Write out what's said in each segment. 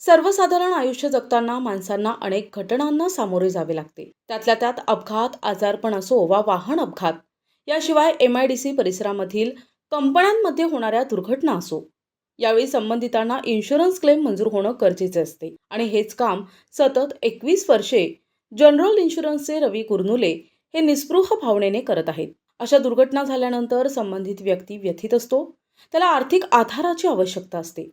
सर्वसाधारण आयुष्य जगताना माणसांना अनेक घटनांना सामोरे जावे लागते. त्यातल्या त्यात अपघात, आजारपण असो वा वाहन अपघात, याशिवाय MIDC परिसरामधील कंपन्यांमध्ये होणाऱ्या दुर्घटना असो, यावेळी संबंधितांना इन्शुरन्स क्लेम मंजूर होणं गरजेचे असते. आणि हेच काम सतत 21 वर्षे जनरल इन्शुरन्सचे रवी कुरनुले हे निस्पृह भावनेने करत आहेत. अशा दुर्घटना झाल्यानंतर संबंधित व्यक्ती व्यथित असतो, त्याला आर्थिक आधाराची आवश्यकता असते.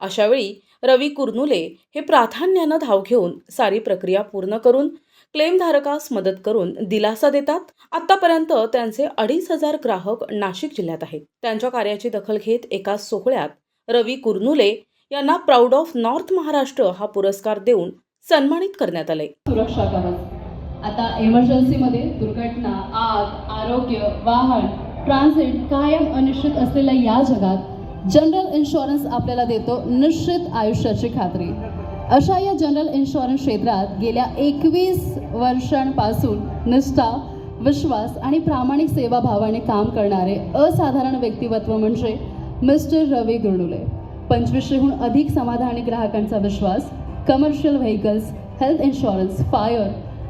अशावेळी रवी कुरनुले हे प्राधान्यानं धाव घेऊन सारी प्रक्रिया पूर्ण करून क्लेमधारकास मदत करून दिलासा देतात. आतापर्यंत त्यांचे 2,500 ग्राहक नाशिक जिल्ह्यात आहेत. त्यांच्या कार्याची दखल घेत एका सोहळ्यात रवी कुरनुले यांना प्राऊड ऑफ नॉर्थ महाराष्ट्र हा पुरस्कार देऊन सन्मानित करण्यात आले. सुरक्षा कवच आता इमर्जन्सीमध्ये दुर्घटना, आग, आरोग्य, वाहन, ट्रान्झिट कायम अनिश्चित असलेल्या या जगात जनरल इन्शुरन्स आपल्याला देतो निश्चित आयुष्याची खात्री. अशा या जनरल इन्शुरन्स क्षेत्रात गेल्या 21 वर्षांपासून निष्ठा, विश्वास आणि प्रामाणिक सेवाभावाने काम करणारे असाधारण व्यक्तिमत्व म्हणजे मिस्टर रवी कुरनुले. 2500हून अधिक समाधानी ग्राहकांचा विश्वास, commercial vehicles, health insurance, fire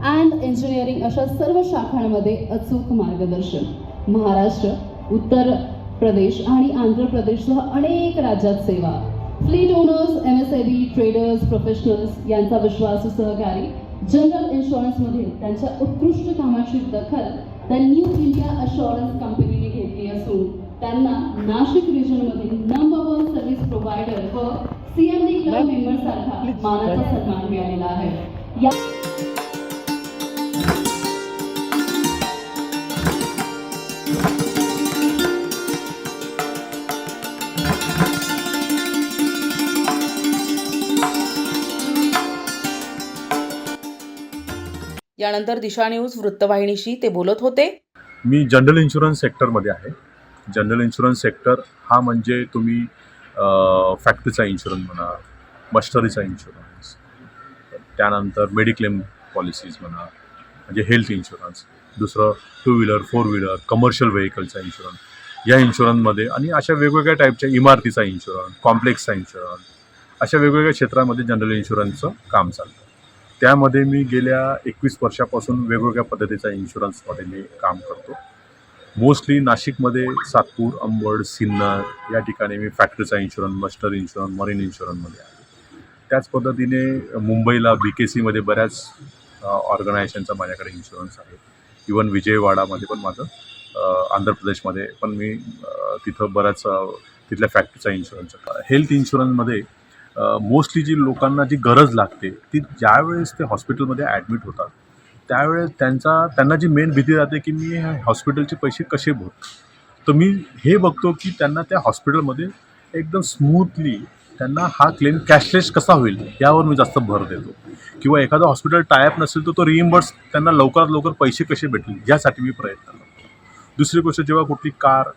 and engineering अशा सर्व शाखांमध्ये अचूक मार्गदर्शन. महाराष्ट्र, उत्तर प्रदेश आणि आंध्र प्रदेशसह अनेक राज्यात सेवा. Fleet owners, MSME, traders, professionals यांचा विश्वासू सहकारी. जनरल इन्शुरन्समधील त्यांच्या उत्कृष्ट कामाची दखल द न्यू इंडिया अश्युरन्स कंपनीने घेतली असून त्यांना नाशिक रिजनमधील नंबर 1 सर्व्हिस प्रोव्हायडर व CMD क्लब मेंबरसारखा मानाचा सन्मान मिळालेला आहे. यानंतर दिशा न्यूज वृत्तवाहिनीशी ते बोलत होते. मी जनरल इन्शुरन्स सेक्टरमध्ये आहे. जनरल इन्शुरन्स सेक्टर हा म्हणजे तुम्ही फॅक्टरीचा इन्शुरन्स म्हणा, मशिनरीचा इन्शुरन्स, त्यानंतर मेडिक्लेम पॉलिसीज म्हणा, म्हणजे हेल्थ इन्शुरन्स, दुसरं 2 व्हीलर, 4 व्हीलर, कमर्शियल व्हेकलचा इन्शुरन्स, या इन्शुरन्समध्ये आणि अशा वेगवेगळ्या टाईपच्या इमारतीचा इन्शुरन्स, कॉम्प्लेक्सचा इन्शुरन्स, अशा वेगवेगळ्या क्षेत्रामध्ये जनरल इन्शुरन्सचं काम चालतं. त्यामध्ये मी गेल्या 21 वर्षापासून वेगवेगळ्या पद्धतीचा इन्शुरन्समध्ये मी काम करतो. मोस्टली नाशिकमध्ये सातपूर, अंबड, सिन्नर या ठिकाणी मी फॅक्टरीचा इन्शुरन्स, मशिनरी इन्शुरन्स, मरीन इन्शुरन्समध्ये आहे. त्याच पद्धतीने मुंबईला BKCमध्ये बऱ्याच ऑर्गनायझेशनचा माझ्याकडे इन्शुरन्स आहे. इवन विजयवाडामध्ये पण माझं, आंध्र प्रदेशमध्ये पण मी तिथं बऱ्याच तिथल्या फॅक्टरीचा इन्शुरन्स. हेल्थ इन्शुरन्समध्ये मोस्टली जी लोकांना जी गरज लागते ती ज्यावेळेस ते हॉस्पिटलमध्ये ॲडमिट होतात त्यावेळेस त्यांना जी मेन भीती राहते की मी हॉस्पिटलचे पैसे कसे भरतो. तर मी हे बघतो की त्यांना त्या हॉस्पिटलमध्ये एकदम स्मूथली त्यांना हा क्लेम कॅशलेस कसा होईल यावर मी जास्त भर देतो. किंवा एखादं हॉस्पिटल टायअप नसेल तर तो रिइम्बर्स त्यांना लवकरात लवकर पैसे कसे भेटतील यासाठी मी प्रयत्न करतो. दुसरी गोष्ट, जेव्हा कुठली कार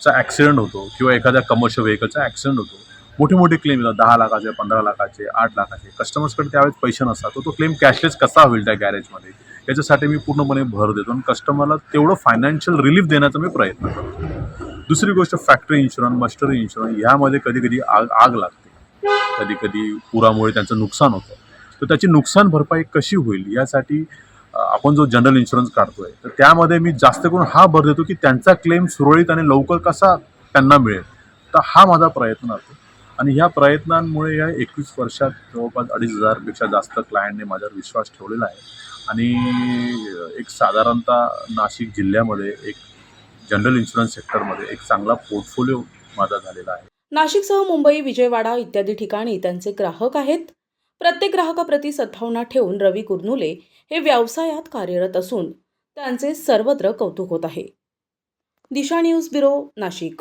चा ॲक्सिडेंट होतो किंवा एखाद्या कमर्शियल व्हेकलचा ॲक्सिडेंट होतो, मोठे मोठे क्लेम येतात 10 लाखाचे, 15 लाखाचे, 8 लाखाचे. कस्टमर्सकडे त्यावेळेस पैसे नसतात, तो क्लेम कॅशलेस कसा होईल त्या गॅरेजमध्ये याच्यासाठी मी पूर्णपणे भर देतो आणि कस्टमरला तेवढं फायनान्शियल रिलीफ देण्याचा मी प्रयत्न करतो. दुसरी गोष्ट, फॅक्टरी इन्शुरन्स, मशिनरी इन्शुरन्स यामध्ये कधी आग लागते, कधी पुरामुळे त्यांचं नुकसान होतं. तर त्याची नुकसान भरपाई कशी होईल यासाठी आपण जो जनरल इन्शुरन्स काढतोय तर त्यामध्ये मी जास्त करून हा भर देतो की त्यांचा क्लेम सुरळीत आणि लवकर कसा त्यांना मिळेल. तर हा माझा प्रयत्न असतो. आणि ह्या प्रयत्नांमुळे या 21 वर्षात जवळपास 2,500पेक्षा जास्त क्लायंटने माझ्यावर विश्वास ठेवलेला आहे. आणि एक साधारणतः नाशिक जिल्ह्यामध्ये एक जनरल इन्शुरन्स सेक्टरमध्ये एक चांगला पोर्टफोलिओ माझा झालेला आहे. नाशिकसह मुंबई, विजयवाडा इत्यादी ठिकाणी त्यांचे ग्राहक आहेत. प्रत्येक ग्राहकाप्रती सद्भावना ठेवून रवी कुरनुले हे व्यवसायात कार्यरत असून त्यांचे सर्वत्र कौतुक होत आहे. दिशा न्यूज ब्युरो, नाशिक.